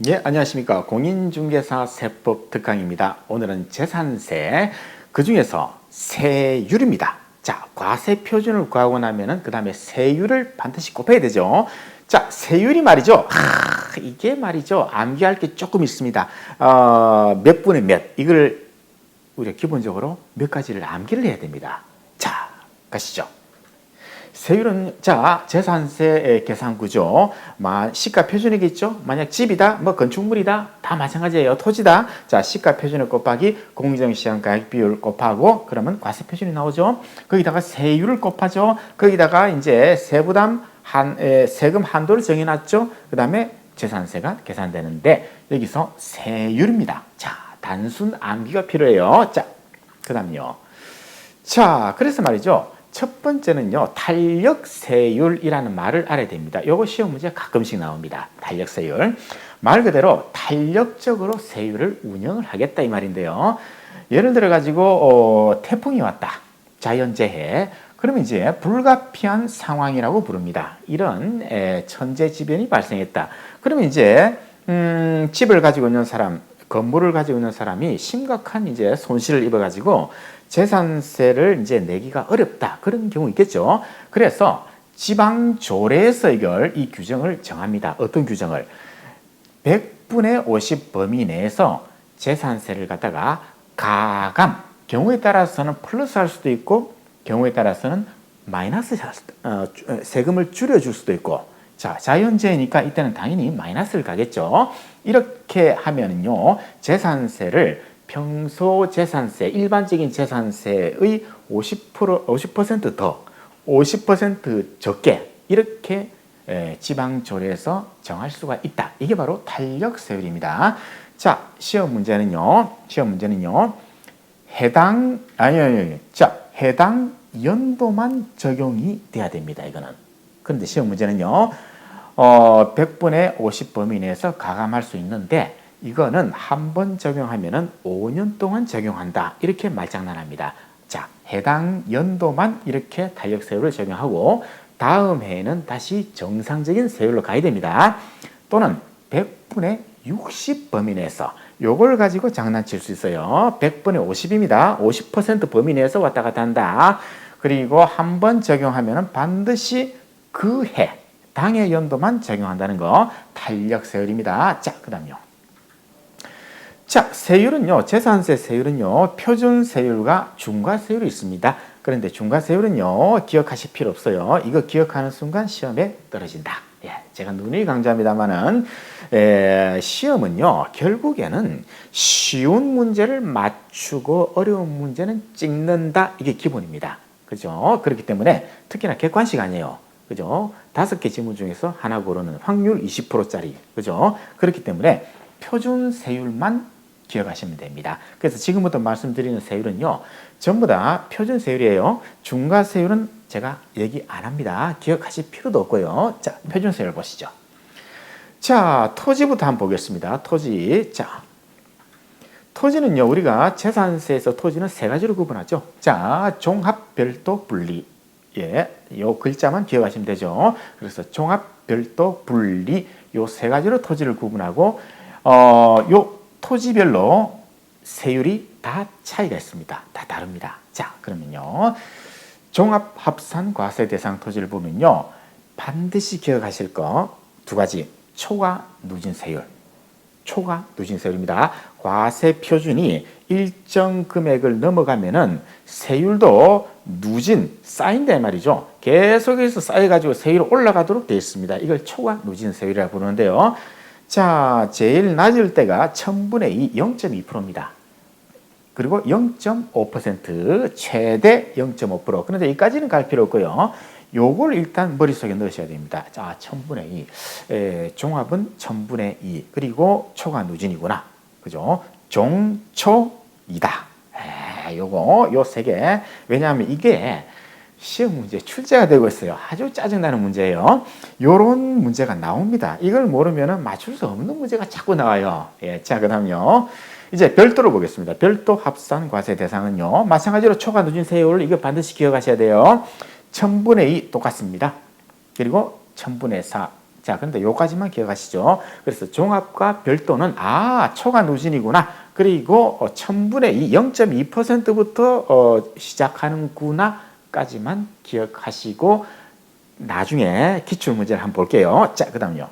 예, 안녕하십니까. 공인중개사 세법 특강입니다. 오늘은 재산세, 그 중에서 세율입니다. 자, 과세 표준을 구하고 나면은 그 다음에 세율을 반드시 곱해야 되죠. 자, 세율이 말이죠. 이게 말이죠. 암기할 게 조금 있습니다. 몇 분의 몇, 이걸 우리가 기본적으로 몇 가지를 암기를 해야 됩니다. 자, 가시죠. 세율은 재산세 계산 구조, 시가 표준이겠죠. 만약 집이다, 건축물이다, 다 마찬가지예요. 토지다. 자, 시가 표준을 곱하기 공정시장 가격 비율 곱하고 그러면 과세 표준이 나오죠. 거기다가 세율을 곱하죠. 거기다가 이제 세금 한도를 정해놨죠. 그 다음에 재산세가 계산되는데 여기서 세율입니다. 자, 단순 암기가 필요해요. 자, 그다음요. 자, 그래서 말이죠. 첫 번째는요, 탄력세율이라는 말을 알아야 됩니다. 요거 시험 문제 가끔씩 나옵니다. 탄력세율. 말 그대로 탄력적으로 세율을 운영을 하겠다 이 말인데요. 예를 들어 가지고 태풍이 왔다. 자연재해. 그러면 이제 불가피한 상황이라고 부릅니다. 이런 천재지변이 발생했다. 그러면 이제 집을 가지고 있는 사람, 건물을 가지고 있는 사람이 심각한 이제 손실을 입어가지고 재산세를 이제 내기가 어렵다. 그런 경우 있겠죠. 그래서 지방조례에서 이 규정을 정합니다. 어떤 규정을? 100분의 50 범위 내에서 재산세를 갖다가 가감, 경우에 따라서는 플러스 할 수도 있고, 경우에 따라서는 마이너스 세금을 줄여줄 수도 있고, 자, 자연재해니까 이때는 당연히 마이너스를 가겠죠. 이렇게 하면요, 재산세를 평소 재산세, 일반적인 재산세의 50% 더, 50% 적게 이렇게 지방조례에서 정할 수가 있다. 이게 바로 탄력세율입니다. 자, 시험 문제는요. 해당 연도만 적용이 돼야 됩니다. 이거는. 그런데 시험 문제는요. 100분의 50 범위 내에서 가감할 수 있는데 이거는 한 번 적용하면은 5년 동안 적용한다. 이렇게 말장난합니다. 자, 해당 연도만 이렇게 탄력세율을 적용하고 다음 해에는 다시 정상적인 세율로 가야 됩니다. 또는 100분의 60 범위 내에서 요걸 가지고 장난칠 수 있어요. 100분의 50입니다. 50% 범위 내에서 왔다 갔다 한다. 그리고 한 번 적용하면은 반드시 그 해, 당해 연도만 적용한다는 거 탄력세율입니다. 자, 그 다음요. 자, 세율은요, 재산세 세율은요, 표준세율과 중과세율이 있습니다. 그런데 중과세율은요, 기억하실 필요 없어요. 이거 기억하는 순간 시험에 떨어진다. 예, 제가 누누이 강조합니다만은, 시험은요, 결국에는 쉬운 문제를 맞추고 어려운 문제는 찍는다. 이게 기본입니다. 그죠? 그렇기 때문에 특히나 객관식 아니에요. 그죠? 5개 지문 중에서 하나 고르는 확률 20%짜리. 그죠? 그렇기 때문에 표준세율만 기억하시면 됩니다. 그래서 지금부터 말씀드리는 세율은요, 전부 다 표준세율이에요. 중과세율은 제가 얘기 안 합니다. 기억하실 필요도 없고요. 자, 표준세율 보시죠. 자, 토지부터 한번 보겠습니다. 토지. 자, 토지는요, 우리가 재산세에서 토지는 세 가지로 구분하죠. 자, 종합, 별도, 분리. 예, 요 글자만 기억하시면 되죠. 그래서 종합, 별도, 분리 요 세 가지로 토지를 구분하고 요 토지별로 세율이 다 차이가 있습니다. 다 다릅니다. 자, 그러면요. 종합 합산 과세 대상 토지를 보면요. 반드시 기억하실 거 두 가지. 초과 누진 세율. 초과 누진 세율입니다. 과세 표준이 일정 금액을 넘어가면은 세율도 누진 쌓인다 말이죠. 계속해서 쌓여가지고 세율이 올라가도록 되어 있습니다. 이걸 초과 누진 세율이라고 부르는데요. 자, 제일 낮을 때가 1000분의 2, 0.2%입니다. 그리고 0.5%, 최대 0.5%. 그런데 여기까지는 갈 필요 없고요. 요걸 일단 머릿속에 넣으셔야 됩니다. 자, 1000분의 2. 종합은 1000분의 2. 그리고 초과 누진이구나. 그죠? 종초이다. 요 세 개. 왜냐하면 이게 시험 문제 출제가 되고 있어요. 아주 짜증나는 문제예요. 요런 문제가 나옵니다. 이걸 모르면 맞출 수 없는 문제가 자꾸 나와요. 예, 자, 그 다음요. 이제 별도로 보겠습니다. 별도 합산 과세 대상은요. 마찬가지로 초과 누진 세율 이거 반드시 기억하셔야 돼요. 1000분의 2 똑같습니다. 그리고 1000분의 4, 자, 그런데 요까지만 기억하시죠. 그래서 종합과 별도는 초과 누진이구나. 그리고 1000분의 2, 0.2%부터 시작하는구나까지만 기억하시고 나중에 기출문제를 한번 볼게요. 자, 그 다음요.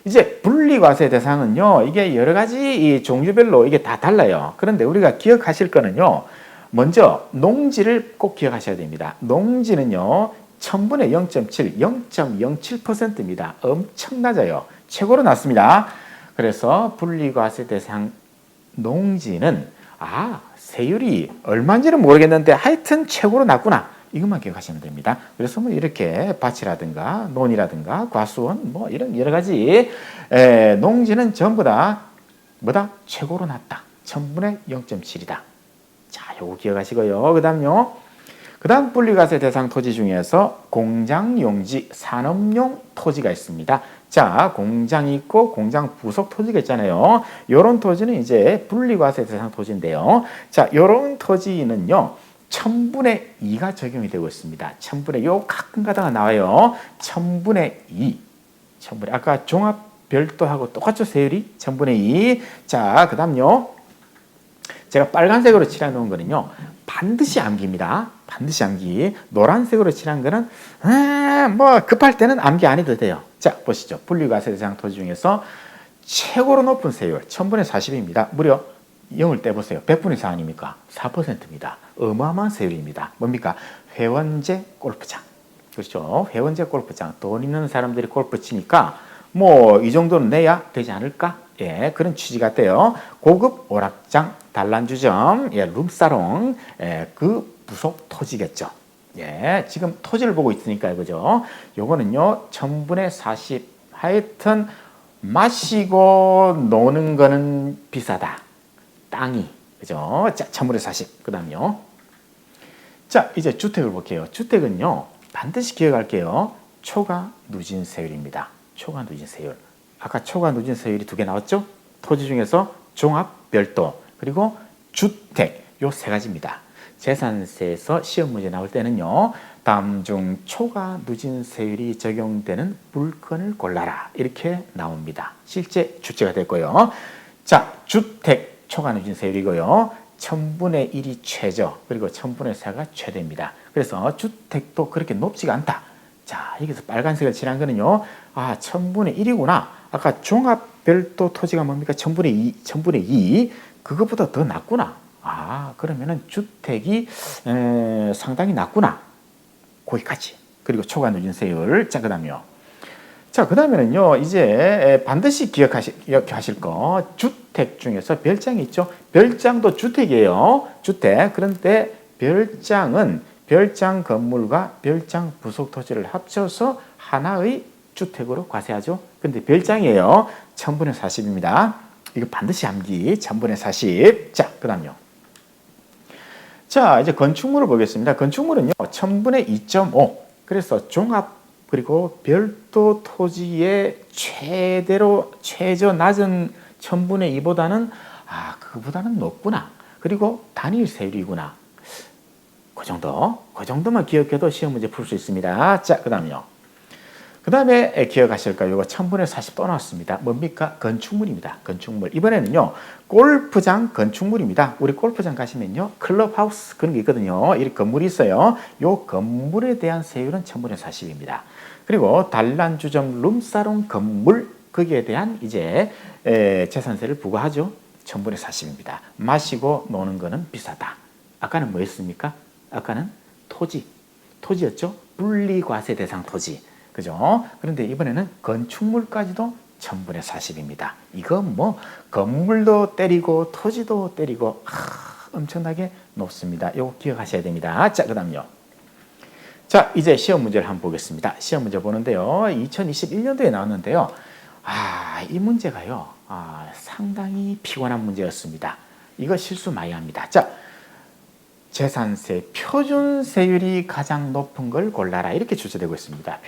이제 분리과세 대상은요, 이게 여러 가지 이 종류별로 이게 다 달라요. 그런데 우리가 기억하실 거는요, 먼저 농지를 꼭 기억하셔야 됩니다. 농지는요, 1000분의 0.7, 0.07%입니다. 엄청 낮아요. 최고로 낮습니다. 그래서 분리과세 대상 농지는 세율이 얼마인지는 모르겠는데 하여튼 최고로 낮구나. 이것만 기억하시면 됩니다. 그래서 뭐 이렇게 밭이라든가 논이라든가 과수원 뭐 이런 여러 가지 농지는 전부 다 뭐다? 최고로 낮다. 1000분의 0.7이다. 자, 요거 기억하시고요. 그 다음 분리과세 대상 토지 중에서 공장용지, 산업용 토지가 있습니다. 자, 공장이 있고 공장 부속 토지가 있잖아요. 요런 토지는 이제 분리과세 대상 토지인데요. 자, 요런 토지는요, 1000분의 2가 적용이 되고 있습니다. 1000분의 요 가끔 가다가 나와요. 1000분의 2. 아까 종합 별도하고 똑같죠, 세율이? 1000분의 2. 자, 그 다음요. 제가 빨간색으로 칠해 놓은 거는요, 반드시 암기입니다. 반드시 암기. 노란색으로 칠한 거는 뭐 급할 때는 암기 안 해도 돼요. 자, 보시죠. 분리과세 대상 토지 중에서 최고로 높은 세율 1000분의 40입니다. 무려 0을 떼보세요. 100분의 4 아닙니까? 4%입니다. 어마어마한 세율입니다. 뭡니까? 회원제 골프장. 그렇죠. 회원제 골프장. 돈 있는 사람들이 골프 치니까 뭐 이 정도는 내야 되지 않을까? 예, 그런 취지 같아요. 고급 오락장, 단란주점, 룸사롱, 그 부속 토지겠죠. 예, 지금 토지를 보고 있으니까요, 그죠? 요거는요, 1000분의 40. 하여튼 마시고 노는 거는 비싸다. 땅이, 그죠? 자, 1000분의 40. 그 다음요. 자, 이제 주택을 볼게요. 주택은요, 반드시 기억할게요. 초과 누진 세율입니다. 초과 누진 세율. 아까 초과 누진 세율이 2개 나왔죠? 토지 중에서 종합, 별도, 그리고 주택, 요 3가지입니다. 재산세에서 시험 문제 나올 때는요, 다음 중 초과 누진 세율이 적용되는 물건을 골라라. 이렇게 나옵니다. 실제 출제가 됐고요. 자, 주택 초과 누진 세율이고요. 1000분의 1이 최저, 그리고 1000분의 4가 최대입니다. 그래서 주택도 그렇게 높지가 않다. 자, 여기서 빨간색을 칠한 거는요, 1000분의 1이구나. 아까 종합 별도 토지가 뭡니까? 1000분의 2. 그것보다 더 낮구나. 그러면은 주택이 상당히 낮구나. 거기까지. 그리고 초과 누진 세율. 자, 그 다음요. 자, 그 다음에는요, 이제 반드시 기억하실 거. 주택 중에서 별장이 있죠. 별장도 주택이에요. 주택. 그런데 별장은 별장 건물과 별장 부속 토지를 합쳐서 하나의 주택으로 과세하죠. 근데 별장이에요. 1000분의 40입니다. 이거 반드시 암기. 1000분의 40. 자, 그 다음요. 자, 이제 건축물을 보겠습니다. 건축물은요, 1000분의 2.5. 그래서 종합 그리고 별도 토지의 최저 낮은 1000분의 2보다는 그보다는 높구나. 그리고 단일 세율이구나. 그 정도만 기억해도 시험 문제 풀 수 있습니다. 자, 그 다음요. 그 다음에 기억하실까요? 이거 1000분의 40 또 나왔습니다. 뭡니까? 건축물입니다. 건축물. 이번에는요, 골프장 건축물입니다. 우리 골프장 가시면요, 클럽하우스 그런 게 있거든요. 이렇게 건물이 있어요. 요 건물에 대한 세율은 1000분의 40입니다. 그리고 단란주점 룸사롱 건물, 거기에 대한 이제 재산세를 부과하죠. 1000분의 40입니다. 마시고 노는 거는 비싸다. 아까는 뭐였습니까? 아까는 토지였죠. 분리과세 대상 토지. 그죠? 그런데 이번에는 건축물까지도 1000분의 40입니다. 이건 뭐 건물도 때리고 토지도 때리고 엄청나게 높습니다. 이거 기억하셔야 됩니다. 자, 그 다음요. 자, 이제 시험 문제를 한번 보겠습니다. 시험 문제 보는데요. 2021년도에 나왔는데요. 이 문제가요. 상당히 피곤한 문제였습니다. 이거 실수 많이 합니다. 자, 재산세 표준세율이 가장 높은 걸 골라라. 이렇게 출제되고 있습니다.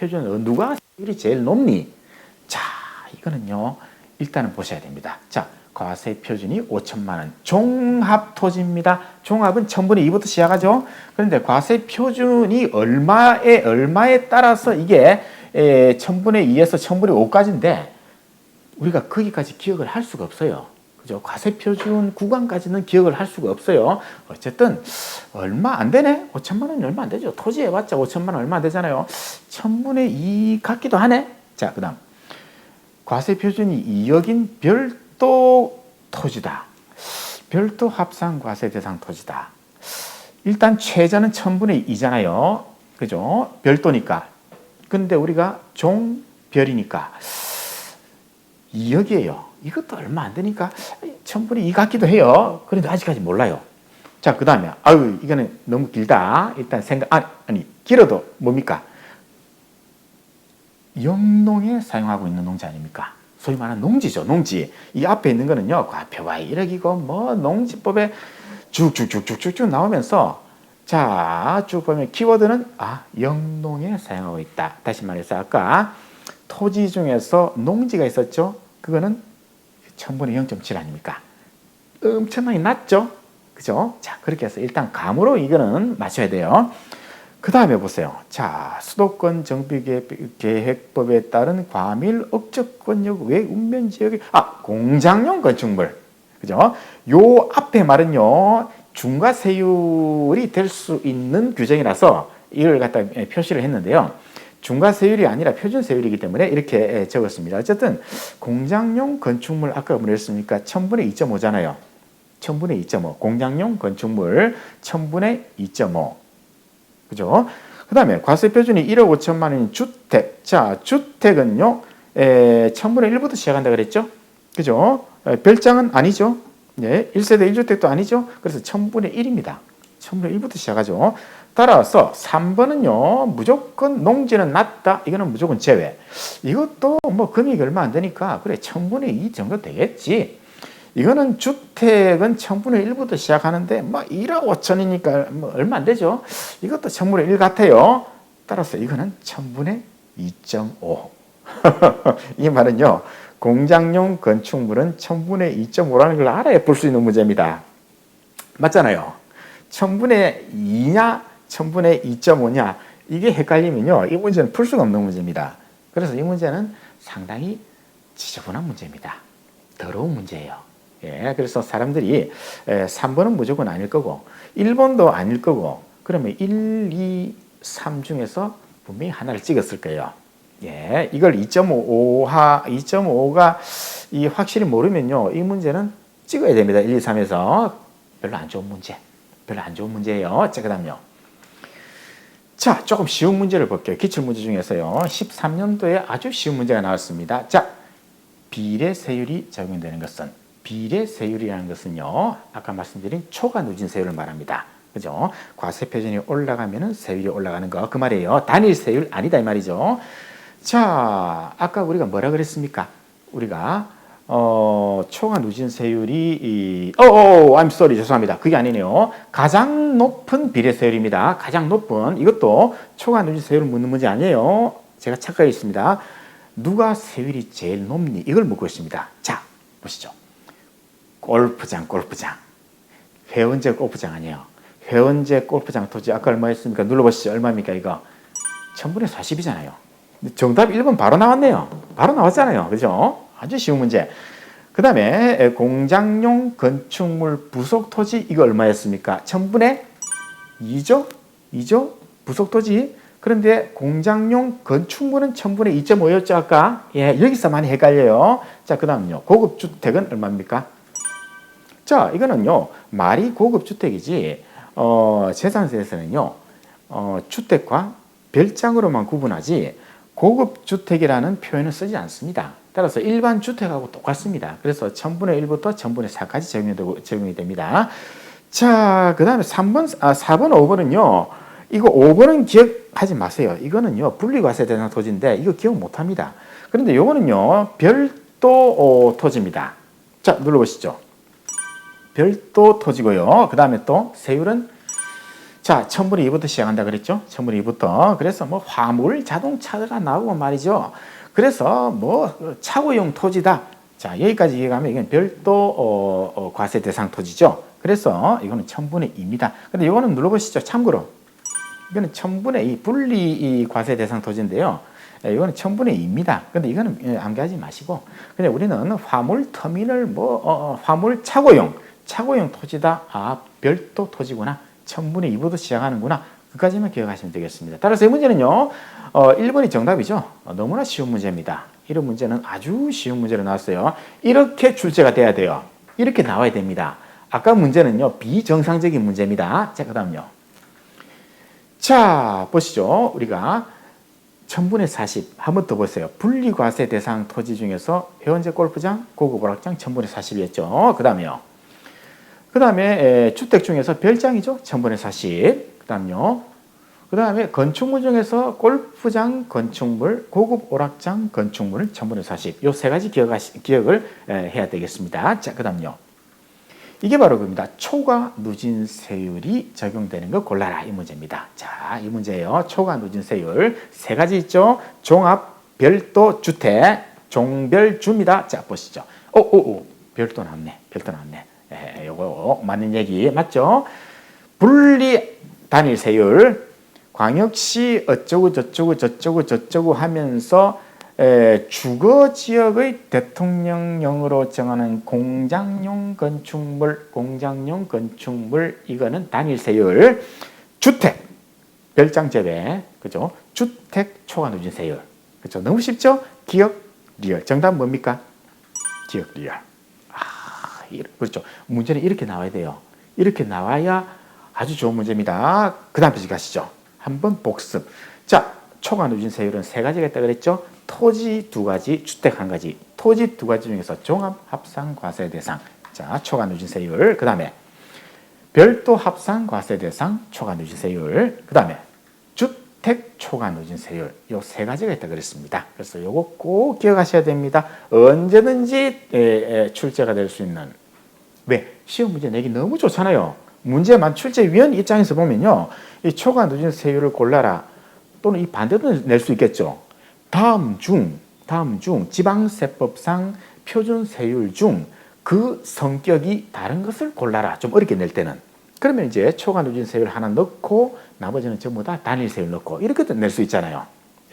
누가 세율이 제일 높니? 자, 이거는요, 일단은 보셔야 됩니다. 자, 과세 표준이 5천만 원. 종합토지입니다. 종합은 1000분의 2부터 시작하죠. 그런데 과세 표준이 얼마에 따라서 이게 1000분의 2에서 1000분의 5까지인데 우리가 거기까지 기억을 할 수가 없어요. 그죠? 과세표준 구간까지는 기억을 할 수가 없어요. 어쨌든 얼마 안 되네? 5천만 원이 얼마 안 되죠. 토지해봤자 5천만 원 얼마 안 되잖아요. 1000분의 2 같기도 하네. 자, 그 다음 과세표준이 2억인 별도 토지다. 별도 합산 과세 대상 토지다. 일단 최저는 1000분의 2잖아요. 그죠? 별도니까. 근데 우리가 종별이니까 2억이에요. 이것도 얼마 안 되니까 1000분의 2 같기도 해요. 그런데 아직까지 몰라요. 자, 그 다음에 아유 이거는 너무 길다. 일단 아니 길어도 뭡니까? 영농에 사용하고 있는 농지 아닙니까? 소위 말하는 농지죠. 농지. 이 앞에 있는 거는요. 과표가 1억이고 뭐 농지법에 쭉쭉쭉쭉쭉 나오면서 자, 쭉 보면 키워드는 영농에 사용하고 있다. 다시 말해서 아까 토지 중에서 농지가 있었죠. 그거는 1000분의 0.7 아닙니까? 엄청나게 낮죠? 그죠? 자, 그렇게 해서 일단 감으로 이거는 맞춰야 돼요. 그 다음에 보세요. 자, 수도권 정비계획법에 따른 과밀 억저권역 외 운면지역의 공장용 건축물. 그죠? 요 앞에 말은요. 중과세율이 될 수 있는 규정이라서 이걸 갖다 표시를 했는데요. 중과세율이 아니라 표준세율이기 때문에 이렇게 적었습니다. 어쨌든 공장용 건축물 아까 뭐랬습니까? 1000분의 2.5잖아요. 1000분의 2.5. 공장용 건축물 1000분의 2.5. 그죠? 그 다음에 과세표준이 1억 5천만 원인 주택. 자, 주택은요, 1000분의 1부터 시작한다 그랬죠? 그죠? 별장은 아니죠? 네, 1세대 1주택도 아니죠? 그래서 1000분의 1입니다. 1000분의 1부터 시작하죠. 따라서 3번은요, 무조건 농지는 낮다. 이거는 무조건 제외. 이것도 뭐 금액이 얼마 안 되니까, 그래, 1000분의 2 정도 되겠지. 이거는 주택은 1000분의 1부터 시작하는데, 뭐 1억 5천이니까 뭐 얼마 안 되죠. 이것도 1000분의 1 같아요. 따라서 이거는 1000분의 2.5. 이 말은요, 공장용 건축물은 1000분의 2.5라는 걸 알아야 풀 수 있는 문제입니다. 맞잖아요. 1000분의 2냐, 1000분의 2.5냐, 이게 헷갈리면요, 이 문제는 풀 수가 없는 문제입니다. 그래서 이 문제는 상당히 지저분한 문제입니다. 더러운 문제예요. 예, 그래서 사람들이 3번은 무조건 아닐 거고, 1번도 아닐 거고, 그러면 1, 2, 3 중에서 분명히 하나를 찍었을 거예요. 예, 이걸 2.5가 확실히 모르면요, 이 문제는 찍어야 됩니다. 1, 2, 3에서. 별로 안 좋은 문제. 별로 안 좋은 문제예요. 자, 그 다음요. 자, 조금 쉬운 문제를 볼게요. 기출문제 중에서요. 13년도에 아주 쉬운 문제가 나왔습니다. 자, 비례세율이 적용되는 것은, 비례세율이라는 것은요, 아까 말씀드린 초과 누진 세율을 말합니다. 그죠? 과세표준이 올라가면은 세율이 올라가는 거, 그 말이에요. 단일 세율 아니다, 이 말이죠. 자, 아까 우리가 뭐라 그랬습니까? 우리가 초과 누진 세율이 I'm sorry, 죄송합니다. 그게 아니네요. 가장 높은 비례세율입니다. 가장 높은, 이것도 초과 누진 세율을 묻는 문제 아니에요. 제가 착각했습니다. 누가 세율이 제일 높니? 이걸 묻고 있습니다. 자, 보시죠. 골프장. 회원제 골프장 아니에요. 회원제 골프장 토지 아까 얼마였습니까? 눌러보시죠. 얼마입니까 이거? 1000분의 40이잖아요. 정답 1번 바로 나왔네요. 바로 나왔잖아요. 그죠? 아주 쉬운 문제. 그 다음에 공장용 건축물 부속 토지 이거 얼마였습니까? 1000분의 2죠? 2죠? 부속 토지. 그런데 공장용 건축물은 1000분의 2.5였죠 아까? 예, 여기서 많이 헷갈려요. 자, 그 다음요. 고급 주택은 얼마입니까? 자, 이거는요, 말이 고급 주택이지, 재산세에서는요, 주택과 별장으로만 구분하지, 고급 주택이라는 표현을 쓰지 않습니다. 따라서 일반 주택하고 똑같습니다. 그래서 1000분의 1부터 1000분의 4까지 적용이 됩니다. 자, 그 다음에 4번, 5번은요, 이거 5번은 기억하지 마세요. 이거는요, 분리과세 대상 토지인데, 이거 기억 못 합니다. 그런데 이거는요, 별도 토지입니다. 자, 눌러보시죠. 별도 토지고요. 그 다음에 또 세율은 자, 1000분의 2부터 시작한다 그랬죠? 1000분의 2부터. 그래서 뭐 화물 자동차가 나오고 말이죠. 그래서 뭐 차고용 토지다. 자, 여기까지 이해가면 이건 별도 과세 대상 토지죠. 그래서 이거는 1000분의 2입니다. 근데 이거는 눌러보시죠. 참고로 이거는 1000분의 2 분리 과세 대상 토지인데요. 이거는 1000분의 2입니다. 근데 이거는 암기하지 마시고 그냥 우리는 화물 터미널 화물 차고용 토지다. 아, 별도 토지구나. 1000분의 2부터 시작하는구나. 그까지만 기억하시면 되겠습니다. 따라서 이 문제는요. 1번이 정답이죠. 너무나 쉬운 문제입니다. 이런 문제는 아주 쉬운 문제로 나왔어요. 이렇게 출제가 돼야 돼요. 이렇게 나와야 됩니다. 아까 문제는요. 비정상적인 문제입니다. 자, 그 다음요. 자, 보시죠. 우리가 1000분의 40 한 번 더 보세요. 분리과세 대상 토지 중에서 회원제 골프장, 고급 오락장 1000분의 40이었죠. 그 다음에요. 그 다음에 주택 중에서 별장이죠. 1000분의 40. 그 다음요. 그 다음에 건축물 중에서 골프장 건축물, 고급 오락장 건축물을 1000분의 40. 요 세 가지 기억을 해야 되겠습니다. 자, 그 다음요. 이게 바로 그겁니다. 초과 누진세율이 적용되는 거 골라라. 이 문제입니다. 자, 이 문제예요. 초과 누진세율 세 가지 있죠. 종합, 별도, 주택, 종별주입니다. 자, 보시죠. 별도 나왔네. 요거 맞는 얘기 맞죠? 분리 단일세율, 광역시 어쩌고 저쩌고 하면서 주거 지역의 대통령령으로 정하는 공장용 건축물 이거는 단일세율. 주택 별장 제외, 그죠? 주택 초과 누진세율, 그죠? 너무 쉽죠? 기억 리얼. 정답 뭡니까? 기억 리얼. 그렇죠. 문제는 이렇게 나와야 돼요. 이렇게 나와야 아주 좋은 문제입니다. 그 다음 페이지 가시죠. 한번 복습. 자, 초과 누진세율은 세 가지가 있다고 그랬죠? 토지 2가지, 주택 1가지. 토지 2가지 중에서 종합 합산 과세 대상. 자, 초과 누진세율. 그 다음에 별도 합산 과세 대상, 초과 누진세율. 그 다음에 주택 초과 누진세율. 요 세 가지가 있다고 그랬습니다. 그래서 요거 꼭 기억하셔야 됩니다. 언제든지 출제가 될 수 있는. 왜? 시험 문제 내기 너무 좋잖아요. 문제만 출제위원 입장에서 보면요. 이 초과 누진세율을 골라라. 또는 이 반대도 낼 수 있겠죠. 다음 중 지방세법상 표준세율 중 그 성격이 다른 것을 골라라. 좀 어렵게 낼 때는. 그러면 이제 초과 누진세율 하나 넣고 나머지는 전부 다 단일세율 넣고 이렇게 낼 수 있잖아요.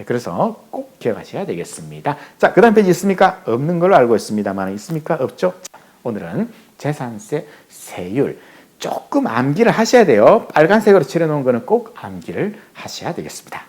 그래서 꼭 기억하셔야 되겠습니다. 자, 그 다음 페이지 있습니까? 없는 걸로 알고 있습니다만 있습니까? 없죠? 오늘은 재산세 세율 조금 암기를 하셔야 돼요. 빨간색으로 칠해놓은 거는 꼭 암기를 하셔야 되겠습니다.